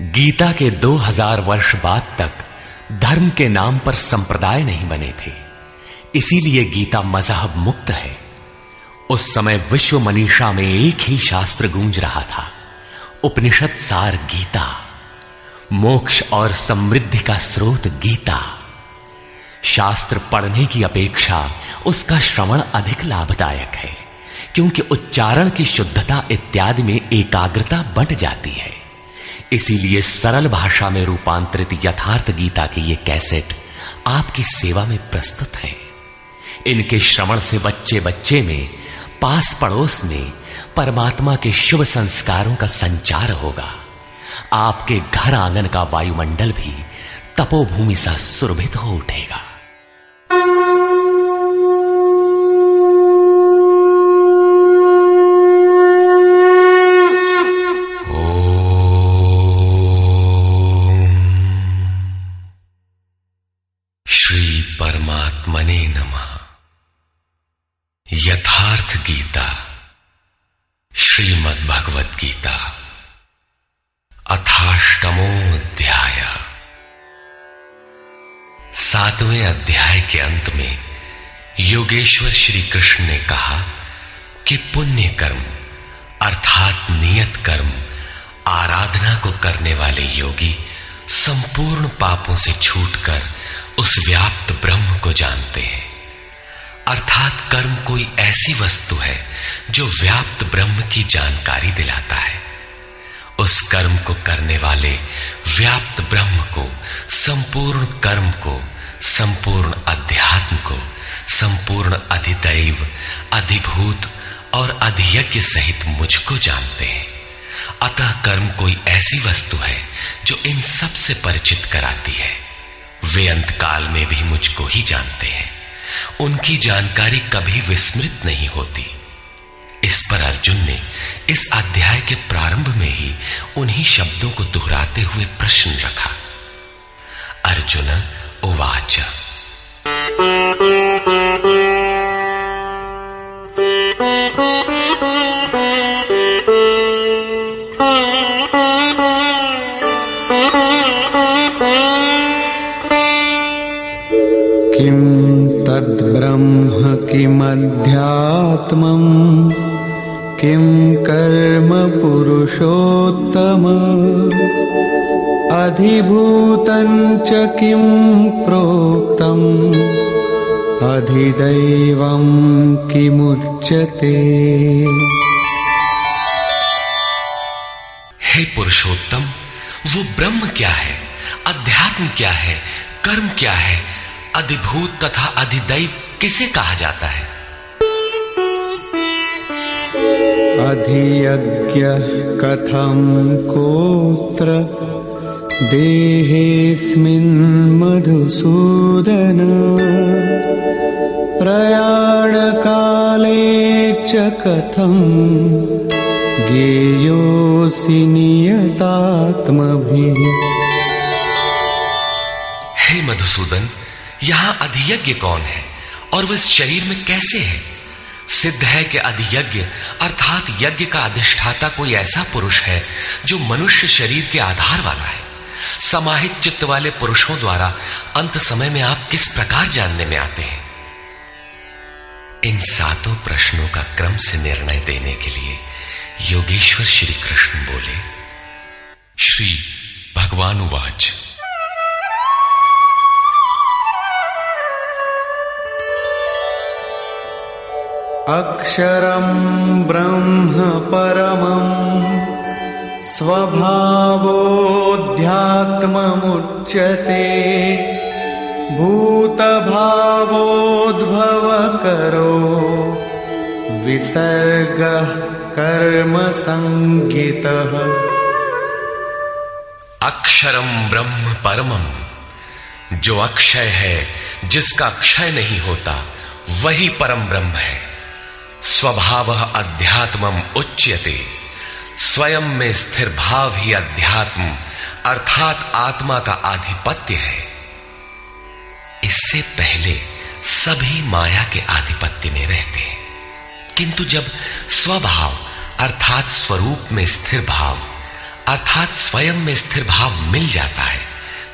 गीता के 2000 वर्ष बाद तक धर्म के नाम पर संप्रदाय नहीं बने थे, इसीलिए गीता मजहब मुक्त है। उस समय विश्व मनीषा में एक ही शास्त्र गूंज रहा था, उपनिषद सार गीता, मोक्ष और समृद्धि का स्रोत गीता। शास्त्र पढ़ने की अपेक्षा उसका श्रवण अधिक लाभदायक है, क्योंकि उच्चारण की शुद्धता इत्यादि में एकाग्रता बंट जाती है। इसीलिए सरल भाषा में रूपांतरित यथार्थ गीता के ये कैसेट आपकी सेवा में प्रस्तुत हैं। इनके श्रवण से बच्चे बच्चे में, पास पड़ोस में परमात्मा के शुभ संस्कारों का संचार होगा। आपके घर आंगन का वायुमंडल भी तपोभूमि सा सुरभित हो उठेगा। श्री परमात्मने नमः। यथार्थ गीता, श्रीमद् भगवत गीता, अथाष्टमो अध्याय। 7वें अध्याय के अंत में योगेश्वर श्री कृष्ण ने कहा कि पुण्य कर्म अर्थात नियत कर्म आराधना को करने वाले योगी संपूर्ण पापों से छूटकर उस व्याप्त ब्रह्म को जानते हैं। अर्थात कर्म कोई ऐसी वस्तु है जो व्याप्त ब्रह्म की जानकारी दिलाता है। उस कर्म को करने वाले व्याप्त ब्रह्म को, संपूर्ण कर्म को, संपूर्ण अध्यात्म को, संपूर्ण अधिदैव, अधिभूत और अधियज्ञ सहित मुझको जानते हैं। अतः कर्म कोई ऐसी वस्तु है जो इन सब से परिचित कराती है। वे अंतकाल में भी मुझको ही जानते हैं। उनकी जानकारी कभी विस्मृत नहीं होती। इस पर अर्जुन ने इस अध्याय के प्रारंभ में ही उन्हीं शब्दों को दोहराते हुए प्रश्न रखा। अर्जुन उवाच। किं तद्ब्रह्म किमध्यात्मम् किं कर्म पुरुषोत्तम अधिभूतं च किं प्रोक्तम् अधिदैवं किमुच्यते। हे पुरुषोत्तम, वो ब्रह्म क्या है, अध्यात्म क्या है, कर्म क्या है, अधिभूत तथा अधिदैव किसे कहा जाता है? अधियज्ञः कथं कोत्र देहेऽस्मिन् मधुसूदन प्रयाणकाले च कथं ज्ञेयोऽसि नियतात्मभिः। हे मधुसूदन, यहां अधियज्ञ कौन है और वह इस शरीर में कैसे है? सिद्ध है कि अधियज्ञ अर्थात यज्ञ का अधिष्ठाता कोई ऐसा पुरुष है जो मनुष्य शरीर के आधार वाला है। समाहित चित्त वाले पुरुषों द्वारा अंत समय में आप किस प्रकार जानने में आते हैं? इन 7 प्रश्नों का क्रम से निर्णय देने के लिए योगेश्वर श्री कृष्ण बोले। श्री भगवान उवाच। अक्षरं ब्रह्म परमं स्वभावोऽध्यात्ममुच्यते भूतभावोद्भवकरो विसर्गः कर्म संज्ञितः। अक्षरम ब्रह्म परमम, जो अक्षय है, जिसका क्षय नहीं होता, वही परम ब्रह्म है। स्वभावः अध्यात्मम उच्यते, स्वयं में स्थिर भाव ही अध्यात्म अर्थात आत्मा का आधिपत्य है। इससे पहले सभी माया के आधिपत्य में रहते हैं, किंतु जब स्वभाव अर्थात स्वरूप में स्थिर भाव अर्थात स्वयं में स्थिर भाव मिल जाता है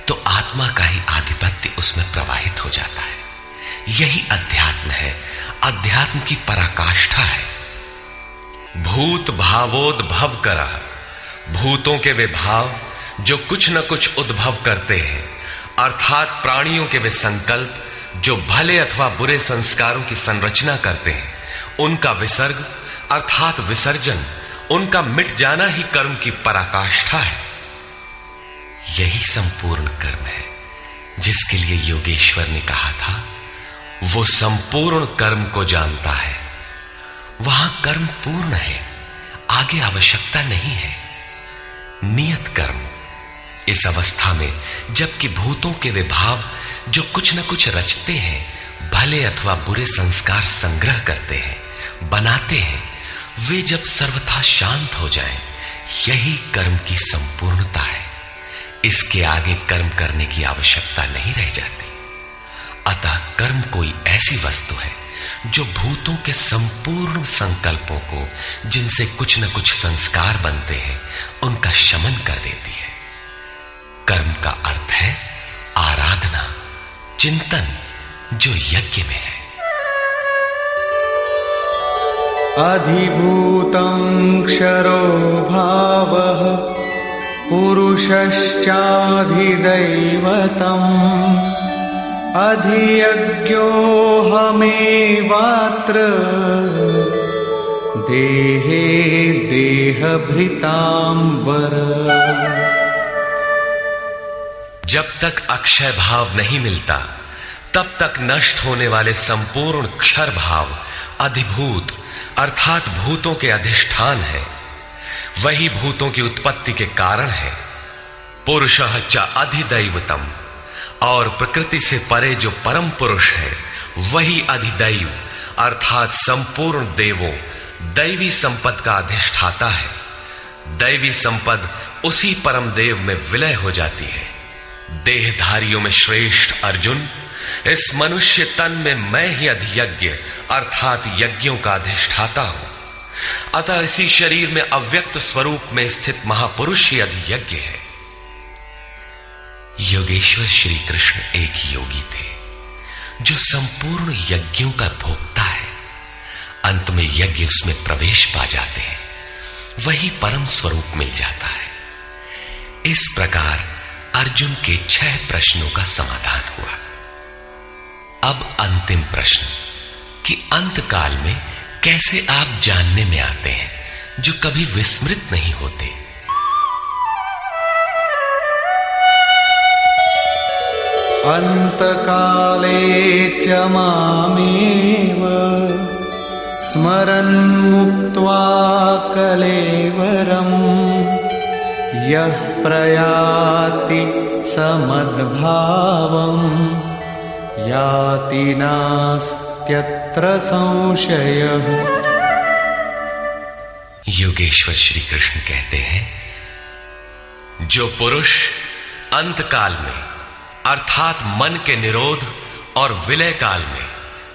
तो आत्मा का ही आधिपत्य उसमें प्रवाहित हो जाता है। यही अध्यात्म है, अध्यात्म की पराकाष्ठा है। भूत भावोद्भव करः, भूतों के वे भाव जो कुछ न कुछ उद्भव करते हैं, अर्थात प्राणियों के वे संकल्प जो भले अथवा बुरे संस्कारों की संरचना करते हैं, उनका विसर्ग अर्थात विसर्जन, उनका मिट जाना ही कर्म की पराकाष्ठा है। यही संपूर्ण कर्म है जिसके लिए योगेश्वर ने कहा था, वो संपूर्ण कर्म को जानता है। वहां कर्म पूर्ण है, आगे आवश्यकता नहीं है। नियत कर्म, इस अवस्था में जबकि भूतों के वे भाव जो कुछ न कुछ रचते हैं, भले अथवा बुरे संस्कार संग्रह करते हैं, बनाते हैं, वे जब सर्वथा शांत हो जाएं, यही कर्म की संपूर्णता है। इसके आगे कर्म करने की आवश्यकता नहीं रह जाती। अतः कर्म कोई ऐसी वस्तु है जो भूतों के संपूर्ण संकल्पों को, जिनसे कुछ न कुछ संस्कार बनते हैं, उनका शमन कर देती है। कर्म का अर्थ है आराधना, चिंतन, जो यज्ञ में है। अधिभूतं क्षरो भावः पुरुषश्चाधिदैवतम् अधियज्ञोऽहमेवात्र देहे देहभृतां वर। जब तक अक्षय भाव नहीं मिलता तब तक नष्ट होने वाले संपूर्ण क्षर भाव अधिभूत अर्थात भूतों के अधिष्ठान है। वही भूतों की उत्पत्ति के कारण है। पुरुषः च अधिदैवतम, और प्रकृति से परे जो परम पुरुष है वही अधिदैव अर्थात संपूर्ण देवों, दैवी संपद का अधिष्ठाता है। दैवी संपद उसी परम देव में विलय हो जाती है। देहधारियों में श्रेष्ठ अर्जुन, इस मनुष्य तन में मैं ही अधियज्ञ अर्थात यज्ञों का अधिष्ठाता हूं। अतः इसी शरीर में अव्यक्त स्वरूप में स्थित महापुरुष ही अधियज्ञ है। योगेश्वर श्री कृष्ण एक योगी थे जो संपूर्ण यज्ञों का भोक्ता है। अंत में यज्ञ उसमें प्रवेश पा जाते हैं, वही परम स्वरूप मिल जाता है। इस प्रकार अर्जुन के 6 प्रश्नों का समाधान हुआ। अब अंतिम प्रश्न कि अंत काल में कैसे आप जानने में आते हैं जो कभी विस्मृत नहीं होते। अंतकाले च मामेव स्मरन् मुक्त्वा कलेवरम् यः प्रयाति समद्भावम् याति नास्त्यत्र संशयः। योगेश्वर श्री कृष्ण कहते हैं, जो पुरुष अंतकाल में अर्थात मन के निरोध और विलय काल में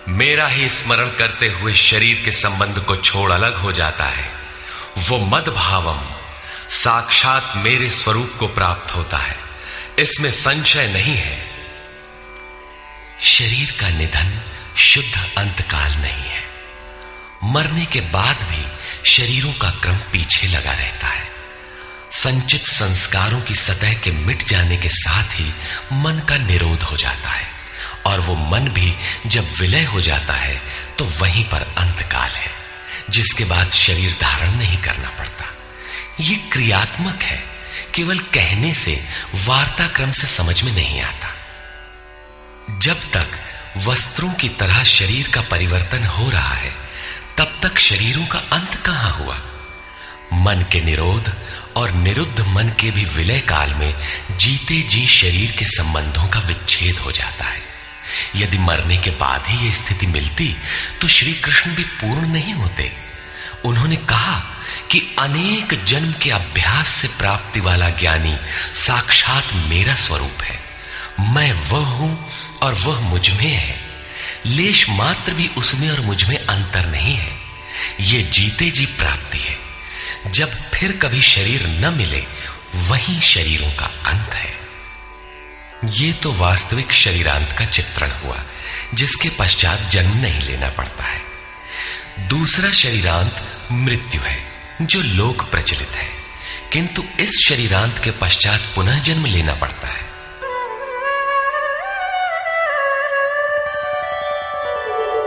मेरा ही स्मरण करते हुए शरीर के संबंध को छोड़ अलग हो जाता है, वो मद्भावम साक्षात मेरे स्वरूप को प्राप्त होता है, इसमें संशय नहीं है। शरीर का निधन शुद्ध अंतकाल नहीं है। मरने के बाद भी शरीरों का क्रम पीछे लगा रहता है। संचित संस्कारों की सतह के मिट जाने के साथ ही मन का निरोध हो जाता है, और वो मन भी जब विलय हो जाता है तो वहीं पर अंतकाल है, जिसके बाद शरीर धारण नहीं करना पड़ता। ये क्रियात्मक है, केवल कहने से वार्ता क्रम से समझ में नहीं आता। जब तक वस्त्रों की तरह शरीर का परिवर्तन हो रहा है तब तक शरीरों का अंत कहां हुआ। मन के निरोध और निरुद्ध मन के भी विलय काल में जीते जी शरीर के संबंधों का विच्छेद हो जाता है। यदि मरने के बाद ही यह स्थिति मिलती तो श्री कृष्ण भी पूर्ण नहीं होते। उन्होंने कहा कि अनेक जन्म के अभ्यास से प्राप्ति वाला ज्ञानी साक्षात मेरा स्वरूप है। मैं वह हूं और वह मुझ में है। लेश मात्र भी उसमें और मुझ में अंतर नहीं है। यह जीते जी प्राप्ति है। जब फिर कभी शरीर न मिले वही शरीरों का अंत है। ये तो वास्तविक शरीरांत का चित्रण हुआ, जिसके पश्चात जन्म नहीं लेना पड़ता है। दूसरा शरीरांत मृत्यु है, जो लोक प्रचलित है, किंतु इस शरीरांत के पश्चात पुनः जन्म लेना पड़ता है।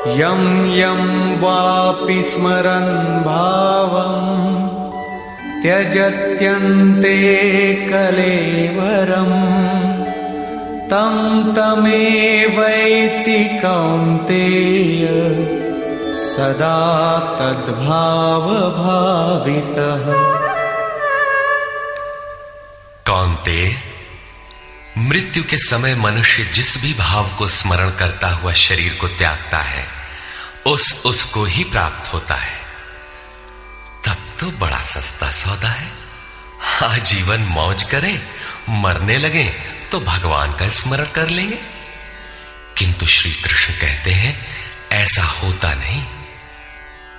यं यं वापि स्मरन् भावं त्यजत्यन्ते कलेवरम् तं तमेवैति कौन्तेय सदा तद्भावभावितः। कौन्तेय, मृत्यु के समय मनुष्य जिस भी भाव को स्मरण करता हुआ शरीर को त्यागता है, उसको ही प्राप्त होता है। तब तो बड़ा सस्ता सौदा है। आजीवन मौज करें, मरने लगे तो भगवान का स्मरण कर लेंगे। किंतु श्री कृष्ण कहते हैं ऐसा होता नहीं।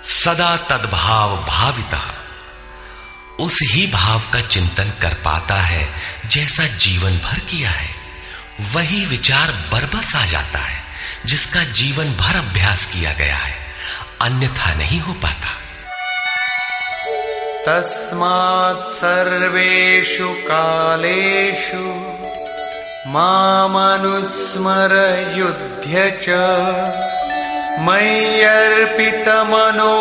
सदा तद्भाव भावितः, उस ही भाव का चिंतन कर पाता है जैसा जीवन भर किया है। वही विचार बरबस आ जाता है जिसका जीवन भर अभ्यास किया गया है, अन्यथा नहीं हो पाता। तस्मात् सर्वेषु कालेषु मामनुस्मर युध्य च मय्यर्पितमनो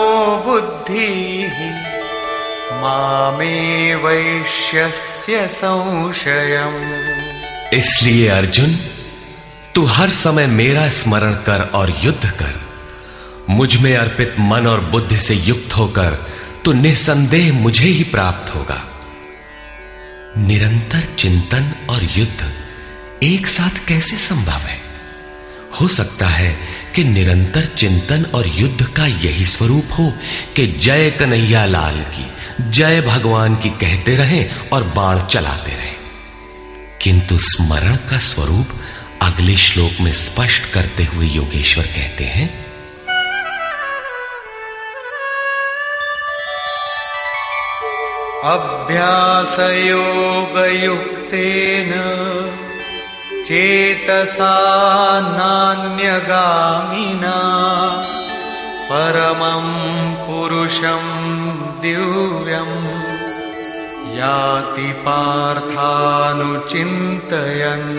बुद्धिः मामे वैश्यस्य संशयम्। इसलिए अर्जुन, तू हर समय मेरा स्मरण कर और युद्ध कर। मुझ में अर्पित मन और बुद्धि से युक्त होकर तो निसंदेह मुझे ही प्राप्त होगा। निरंतर चिंतन और युद्ध एक साथ कैसे संभव है? हो सकता है कि निरंतर चिंतन और युद्ध का यही स्वरूप हो कि जय कन्हैया लाल की, जय भगवान की कहते रहें और बाण चलाते रहें। किंतु स्मरण का स्वरूप अगले श्लोक में स्पष्ट करते हुए योगेश्वर कहते हैं, अभ्यासयोगयुक्तेन चेतसा नान्यगामिना परमं पुरुषं दिव्यं याति पार्थानुचिन्तयन्।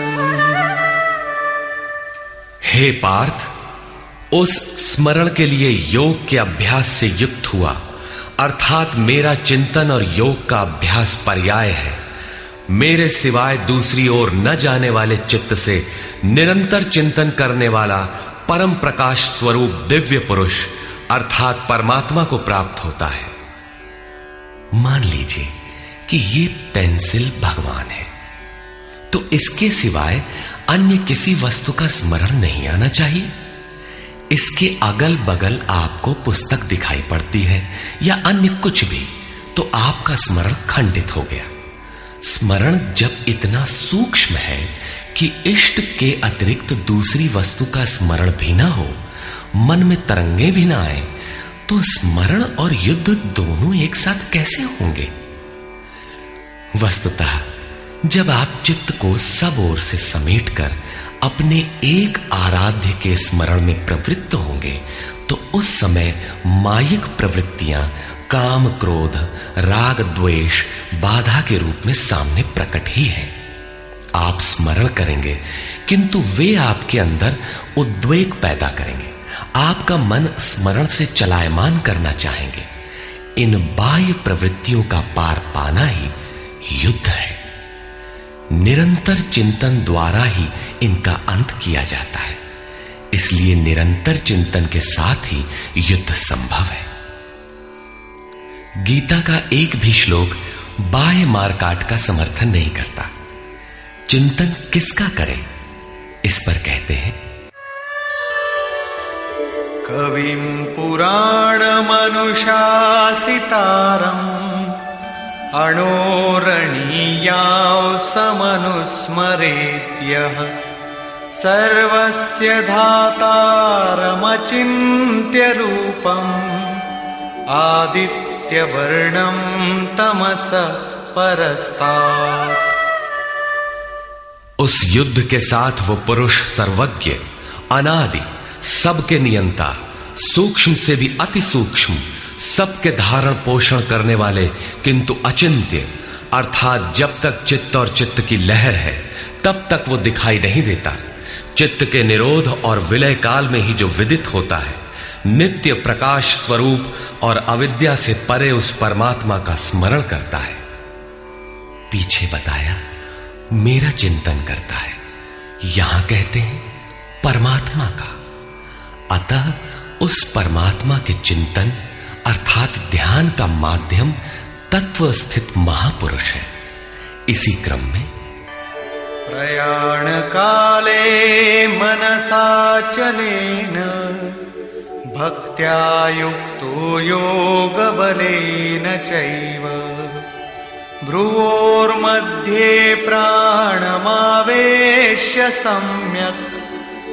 हे पार्थ, उस स्मरण के लिए योग के अभ्यास से युक्त हुआ, अर्थात मेरा चिंतन और योग का अभ्यास पर्याय है। मेरे सिवाय दूसरी ओर न जाने वाले चित्त से निरंतर चिंतन करने वाला परम प्रकाश स्वरूप दिव्य पुरुष अर्थात परमात्मा को प्राप्त होता है। मान लीजिए कि ये पेंसिल भगवान है, तो इसके सिवाय अन्य किसी वस्तु का स्मरण नहीं आना चाहिए। इसके अगल बगल आपको पुस्तक दिखाई पड़ती है या अन्य कुछ भी, तो आपका स्मरण खंडित हो गया। स्मरण जब इतना सूक्ष्म है कि इष्ट के अतिरिक्त दूसरी वस्तु का स्मरण भी ना हो, मन में तरंगे भी ना आए, तो स्मरण और युद्ध दोनों एक साथ कैसे होंगे? वस्तुतः जब आप चित्त को सब ओर से समेटकर अपने एक आराध्य के स्मरण में प्रवृत्त होंगे, तो उस समय मायिक प्रवृत्तियां काम क्रोध राग द्वेष बाधा के रूप में सामने प्रकट ही है। आप स्मरण करेंगे किंतु वे आपके अंदर उद्वेग पैदा करेंगे। आपका मन स्मरण से चलायमान करना चाहेंगे। इन बाह्य प्रवृत्तियों का पार पाना ही युद्ध है। निरंतर चिंतन द्वारा ही इनका अंत किया जाता है। इसलिए निरंतर चिंतन के साथ ही युद्ध संभव है। गीता का एक भी श्लोक बाह्य मारकाट का समर्थन नहीं करता। चिंतन किसका करें, इस पर कहते हैं, कविं पुराणमनुशासितारम् अणोरणीयां समनुस्मरेद्यः सर्वस्य धातारमचिन्त्य रूपम् आदित्यवर्णं तमस परस्तात्। उस युद्ध के साथ वो पुरुष सर्वज्ञ, अनादि, सबके नियंता, सूक्ष्म से भी अति सूक्ष्म, सबके धारण पोषण करने वाले किंतु अचिंत्य, अर्थात जब तक चित्त और चित्त की लहर है तब तक वो दिखाई नहीं देता। चित्त के निरोध और विलय काल में ही जो विदित होता है, नित्य प्रकाश स्वरूप और अविद्या से परे उस परमात्मा का स्मरण करता है। पीछे बताया मेरा चिंतन करता है, यहां कहते हैं परमात्मा का। अतः उस परमात्मा के चिंतन अर्थात ध्यान का माध्यम तत्व स्थित महापुरुष है। इसी क्रम में प्रयाण काले मनसाचलेन भक्त्या युक्तो योग बलेन चैव भ्रुवोर्मध्ये प्राणमावेश्य सम्यक्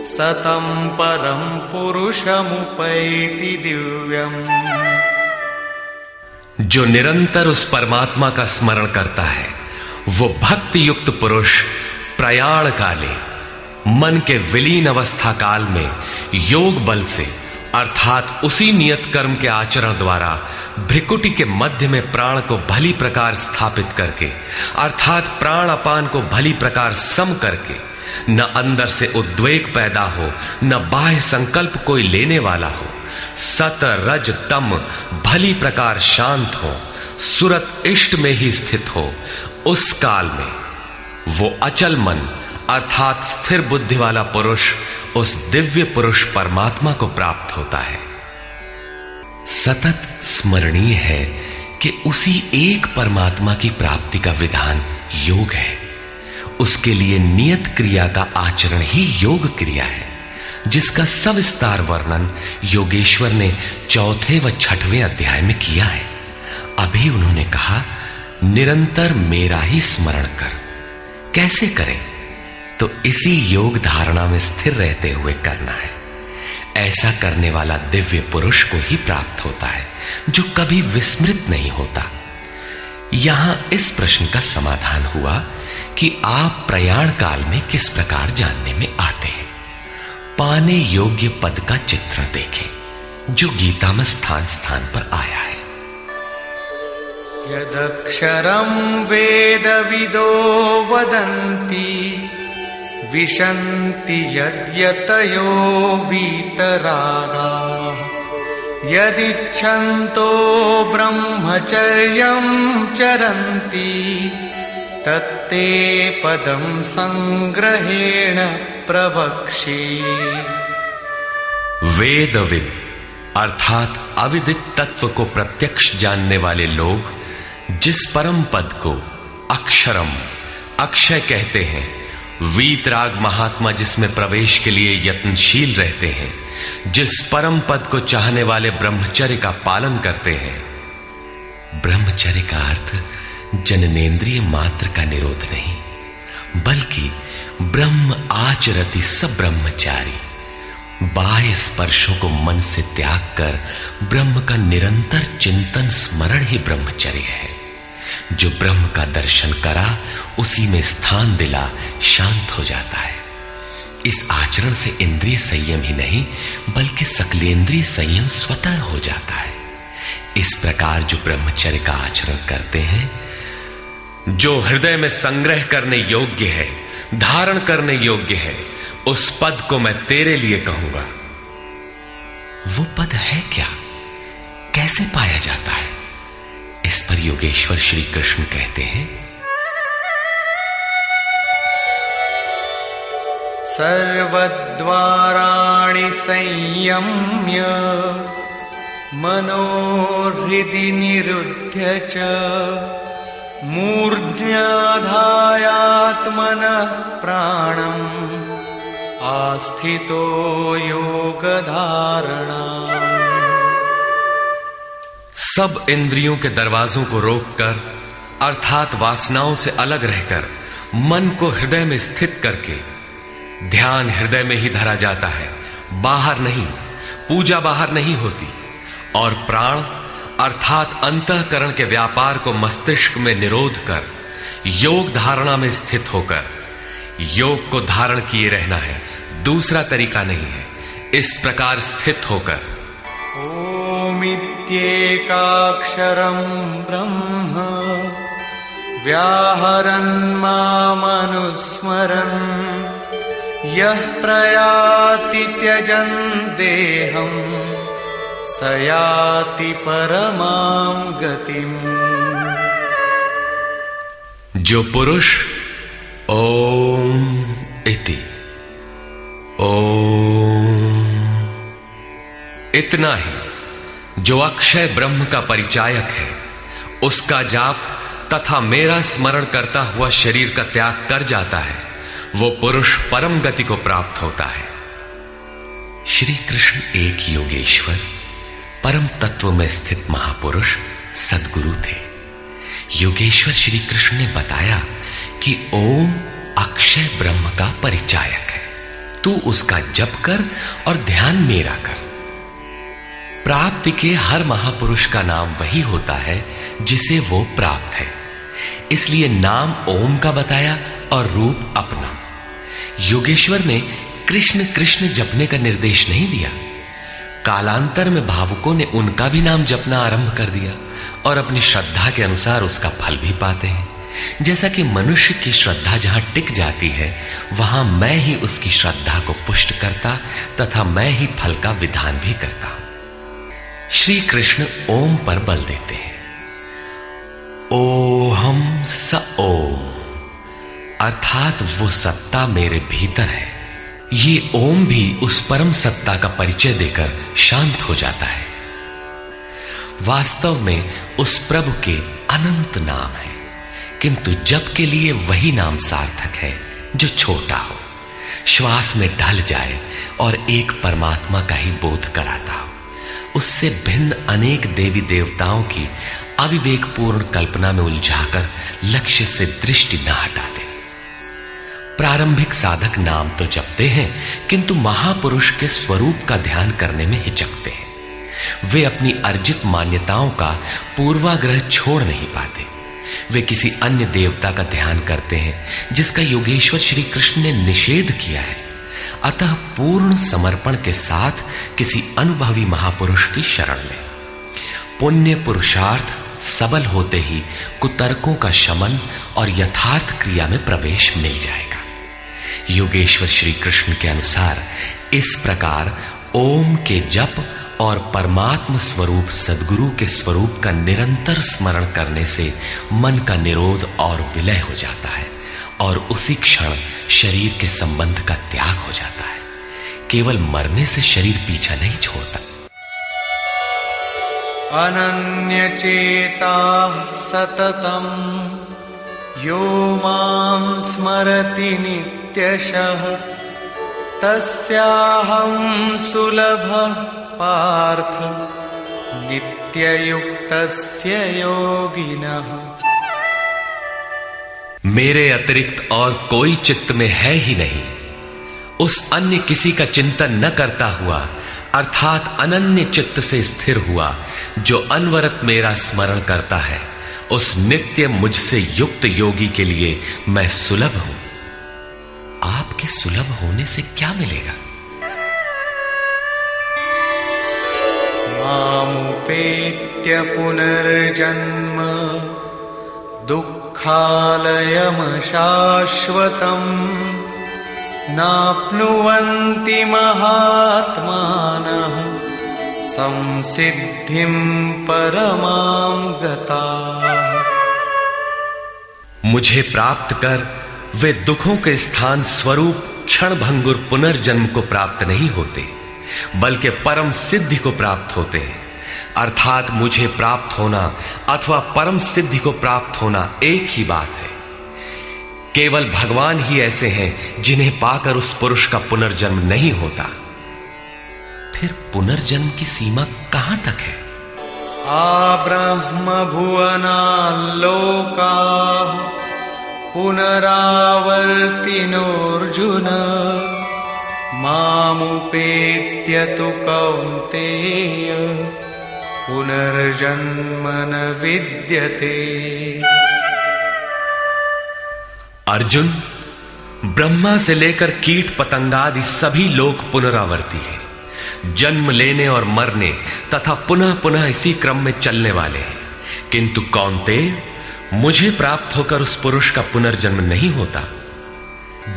सतं परं पुरुषमुपैति दिव्यम्। जो निरंतर उस परमात्मा का स्मरण करता है वो भक्ति युक्त पुरुष प्रयाण काले, मन के विलीन अवस्था काल में योग बल से अर्थात उसी नियत कर्म के आचरण द्वारा भ्रिकुटी के मध्य में प्राण को भली प्रकार स्थापित करके अर्थात प्राण अपान को भली प्रकार सम करके न अंदर से उद्वेग पैदा हो न बाह्य संकल्प कोई लेने वाला हो, सत रज तम भली प्रकार शांत हो, सुरत इष्ट में ही स्थित हो, उस काल में वो अचल मन अर्थात स्थिर बुद्धि वाला पुरुष उस दिव्य पुरुष परमात्मा को प्राप्त होता है। सतत स्मरणीय है कि उसी एक परमात्मा की प्राप्ति का विधान योग है। उसके लिए नियत क्रिया का आचरण ही योग क्रिया है, जिसका सविस्तार वर्णन योगेश्वर ने 4वें व 6वें अध्याय में किया है। अभी उन्होंने कहा निरंतर मेरा ही स्मरण कर। कैसे करें? तो इसी योग धारणा में स्थिर रहते हुए करना है। ऐसा करने वाला दिव्य पुरुष को ही प्राप्त होता है, जो कभी विस्मृत नहीं होता। यहां इस प्रश्न का समाधान हुआ कि आप प्रयाण काल में किस प्रकार जानने में आते हैं। पाने योग्य पद का चित्रण देखें जो गीता में स्थान स्थान पर आया है। यदक्षरं वेदविदो वदन्ति विशन्ति यद्यतयो वीतरागाः यदिच्छन्तो ब्रह्मचर्यं चरन्ति तत्ते पदं संग्रहेण प्रवक्ष्ये। वेदविद अर्थात अविदित तत्व को प्रत्यक्ष जानने वाले लोग जिस परम पद को अक्षरम अक्षय कहते हैं, वीतराग महात्मा जिसमें प्रवेश के लिए यत्नशील रहते हैं, जिस परम पद को चाहने वाले ब्रह्मचर्य का पालन करते हैं। ब्रह्मचर्य का अर्थ जननेन्द्रिय मात्र का निरोध नहीं, बल्कि ब्रह्म आचरति सब ब्रह्मचारी, बाह्य स्पर्शों को मन से त्याग कर ब्रह्म का निरंतर चिंतन स्मरण ही ब्रह्मचर्य है। जो ब्रह्म का दर्शन करा उसी में स्थान दिला शांत हो जाता है। इस आचरण से इंद्रिय संयम ही नहीं बल्कि सकलेंद्रिय संयम स्वतः हो जाता है। इस प्रकार जो ब्रह्मचर्य का आचरण करते हैं, जो हृदय में संग्रह करने योग्य है, धारण करने योग्य है, उस पद को मैं तेरे लिए कहूंगा। वो पद है क्या? कैसे पाया जाता है? इस पर योगेश्वर श्री कृष्ण कहते हैं, सर्वद्वाराणि संयम्य मनोहृदि निरुध्य च मूर्ध्याधायात्मनः प्राणम् आस्थितो योगधारणा। सब इंद्रियों के दरवाजों को रोककर अर्थात वासनाओं से अलग रहकर मन को हृदय में स्थित करके ध्यान हृदय में ही धरा जाता है, बाहर नहीं। पूजा बाहर नहीं होती। और प्राण अर्थात अंतःकरण के व्यापार को मस्तिष्क में निरोध कर योग धारणा में स्थित होकर योग को धारण किए रहना है, दूसरा तरीका नहीं है। इस प्रकार स्थित होकर ओमित्येकाक्षरं ब्रह्म व्याहरन् मामनुस्मरन् यः प्रयाति त्यजन् देहं स याति परमां गतिम्। जो पुरुष ओम इति ओम इतना ही जो अक्षय ब्रह्म का परिचायक है, उसका जाप तथा मेरा स्मरण करता हुआ शरीर का त्याग कर जाता है, वो पुरुष परम गति को प्राप्त होता है। श्री कृष्ण एक योगेश्वर परम तत्व में स्थित महापुरुष सद्गुरु थे। योगेश्वर श्री कृष्ण ने बताया कि ओम अक्षय ब्रह्म का परिचायक है, तू उसका जप कर और ध्यान मेरा कर। प्राप्ति के हर महापुरुष का नाम वही होता है जिसे वो प्राप्त है, इसलिए नाम ओम का बताया और रूप अपना। योगेश्वर ने कृष्ण कृष्ण जपने का निर्देश नहीं दिया। कालांतर में भावुकों ने उनका भी नाम जपना आरंभ कर दिया और अपनी श्रद्धा के अनुसार उसका फल भी पाते हैं। जैसा कि मनुष्य की श्रद्धा जहां टिक जाती है, वहां मैं ही उसकी श्रद्धा को पुष्ट करता तथा मैं ही फल का विधान भी करता हूं। श्री कृष्ण ओम पर बल देते हैं। ओहम स ओम, अर्थात वो सत्ता मेरे भीतर है। ये ओम भी उस परम सत्ता का परिचय देकर शांत हो जाता है। वास्तव में उस प्रभु के अनंत नाम है, किंतु जप के लिए वही नाम सार्थक है जो छोटा हो, श्वास में ढल जाए और एक परमात्मा का ही बोध कराता हो। उससे भिन्न अनेक देवी देवताओं की अविवेकपूर्ण कल्पना में उलझाकर लक्ष्य से दृष्टि न हटाते। प्रारंभिक साधक नाम तो जपते हैं, किंतु महापुरुष के स्वरूप का ध्यान करने में हिचकते हैं। वे अपनी अर्जित मान्यताओं का पूर्वाग्रह छोड़ नहीं पाते। वे किसी अन्य देवता का ध्यान करते हैं जिसका योगेश्वर श्री कृष्ण ने निषेध किया है। अतः पूर्ण समर्पण के साथ किसी अनुभवी महापुरुष की शरण लें। पुण्य पुरुषार्थ सबल होते ही कुतर्कों का शमन और यथार्थ क्रिया में प्रवेश मिल जाएगा। योगेश्वर श्री कृष्ण के अनुसार इस प्रकार ओम के जप और परमात्म स्वरूप सद्गुरु के स्वरूप का निरंतर स्मरण करने से मन का निरोध और विलय हो जाता है और उसी क्षण शरीर के संबंध का त्याग हो जाता है। केवल मरने से शरीर पीछा नहीं छोड़ता। अनन्यचेता सततम यो मां स्मरति नित्यशः तस्याहं सुलभः पार्थ नित्ययुक्तस्य योगिनः। मेरे अतिरिक्त और कोई चित्त में है ही नहीं। उस अन्य किसी का चिंतन न करता हुआ अर्थात अनन्य चित्त से स्थिर हुआ जो अनवरत मेरा स्मरण करता है, उस नित्य मुझसे युक्त योगी के लिए मैं सुलभ हूं। आपके सुलभ होने से क्या मिलेगा? मामुपेत्य पुनर्जन्म दुःखालयमशाश्वतम् नाप्नुवन्ति महात्मानः संसिद्धिं परमां गताः। मुझे प्राप्त कर वे दुखों के स्थान स्वरूप क्षणभंगुर पुनर्जन्म को प्राप्त नहीं होते, बल्कि परम सिद्धि को प्राप्त होते हैं। अर्थात मुझे प्राप्त होना अथवा परम सिद्धि को प्राप्त होना एक ही बात है। केवल भगवान ही ऐसे हैं जिन्हें पाकर उस पुरुष का पुनर्जन्म नहीं होता। फिर पुनर्जन्म की सीमा कहां तक है? आब्रह्म भुवनाल्लोकाः पुनरावर्तिनोऽर्जुन मामुपेत्य तु कौन्तेय पुनर्जन्म न विद्यते। अर्जुन, ब्रह्मा से लेकर कीट पतंगादि सभी लोग पुनरावर्ती हैं, जन्म लेने और मरने तथा पुनः पुनः इसी क्रम में चलने वाले हैं। किंतु कौन्तेय, मुझे प्राप्त होकर उस पुरुष का पुनर्जन्म नहीं होता।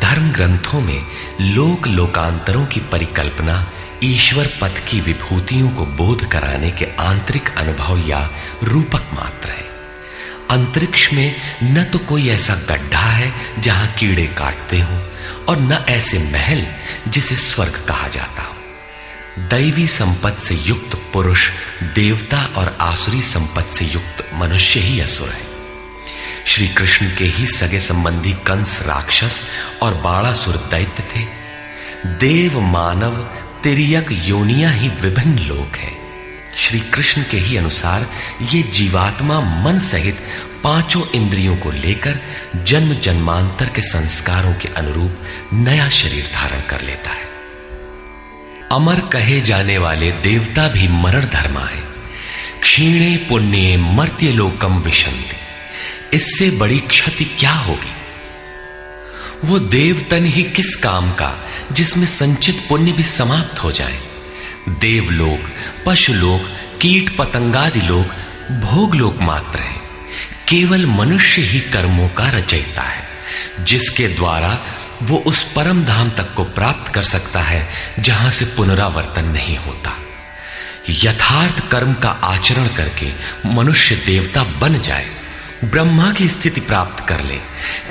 धर्म ग्रंथों में लोक लोकांतरों की परिकल्पना ईश्वर पद की विभूतियों को बोध कराने के आंतरिक अनुभव या रूपक मात्र है। अंतरिक्ष में न तो कोई ऐसा गड्ढा है जहां कीड़े काटते हों और न ऐसे महल जिसे स्वर्ग कहा जाता हो। दैवी संपत्ति से युक्त पुरुष देवता और आसुरी संपत्ति से युक्त मनुष्य ही असुर है। श्री कृष्ण के ही सगे संबंधी कंस राक्षस और बाणासुर दैत्य थे। देव मानव तिर्यक योनियां ही विभिन्न लोक हैं। श्री कृष्ण के ही अनुसार ये जीवात्मा मन सहित पांचों इंद्रियों को लेकर जन्म जन्मांतर के संस्कारों के अनुरूप नया शरीर धारण कर लेता है। अमर कहे जाने वाले देवता भी मरण धर्मा है। क्षीणे पुण्ये मर्त्य लोकम विशन्ति। इससे बड़ी क्षति क्या होगी? वो देवतन ही किस काम का जिसमें संचित पुण्य भी समाप्त हो जाए। देवलोक, पशुलोक, कीट पतंगादि लोक भोगलोक मात्र है। केवल मनुष्य ही कर्मों का रचयिता है, जिसके द्वारा वो उस परम धाम तक को प्राप्त कर सकता है जहां से पुनरावर्तन नहीं होता। यथार्थ कर्म का आचरण करके मनुष्य देवता बन जाए, ब्रह्मा की स्थिति प्राप्त कर ले,